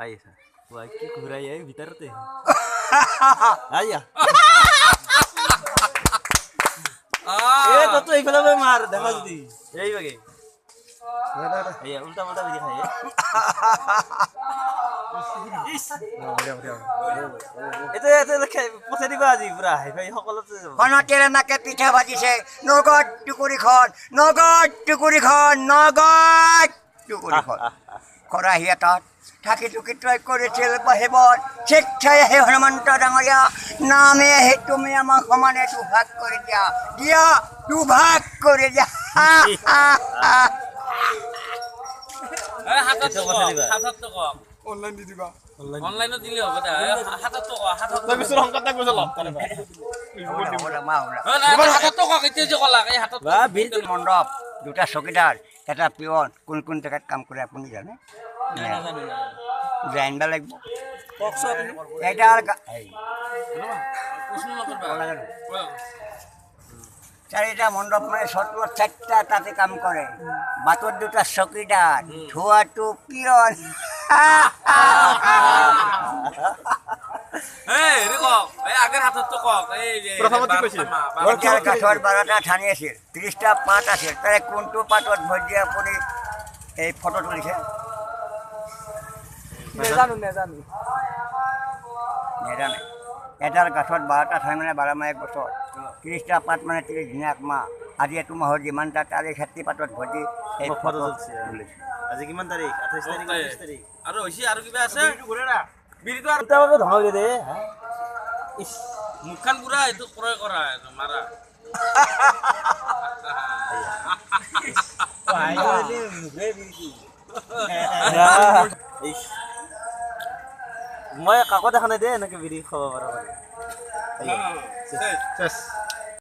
আইছা ওই কি ঘুরাই এই ভিতরতে আইয়া এ তো এইফালে মার দেখা যদি এই বাগে আইয়া উল্টা উল্টা বিড়ি খায় এতে এতে পথে দিবা আজি পুরা হাই ভাই সকলতে হনতেৰে মাকে পিঠা ভাজিছে নগদ টুকুৰিখন নগদ টুকুৰিখন নগদ টুকুৰিখন খৰাহী এটাত থাকি টুকি তই কৰিছিল বাহিবত শিক্ষাই আহে হনুমন্ত ডাঙৰীয়া নামে আহে তুমি আমাক সমানে দুভাগ কৰি দিয়া দিয়া দুভাগ কৰি দিয়া হাতত কক অনলাইন দি দিবা অনলাইনত দিলে হ'ব দে হাতত কক হাতত তই বিচৰা সংকট তাক বুজালা হাতত কক এতিয়া যে কলা এই হাতত মণ্ডপ দুটা চকীদাৰ এটা পিয়ন কোন কোন জেগাত কাম কৰে আপুনি জানে জানিব লাগিব এটাৰ চাৰিটা মণ্ডপ মানে চতুৰত চাৰিটা তাতে কাম কৰে বাটত দুটা চকীদাৰ ধোৱাটো পিয়ন কাঠৰ 12টা ঠানি আছিল 30টা পাত আছিল তাৰে কোনটো পাতত ভজি আপুনি এই ফটো তুলিছে নেজানো এডাল গাছত 12টা ঠাই মানে 12 মাহ 1 বছৰ 30টা পাত মানে 30 দিন 1 মাহ আজি এইটো মাহৰ যিমানটা তাৰে 60 পাতত ভজি এই ফটো তুলিছে আজি কিমান তাৰিখ 28 তাৰিখ 29 তাৰিখ আৰু হৈছে আৰু কিবা আছে বিৰিটো আৰু তাবে ধমাই দে ইস মুখখান পুৰা এটো ক্ৰয় কৰা মাৰা মই কাকত এখন দে এনেকে বিড়ি খাব পাৰো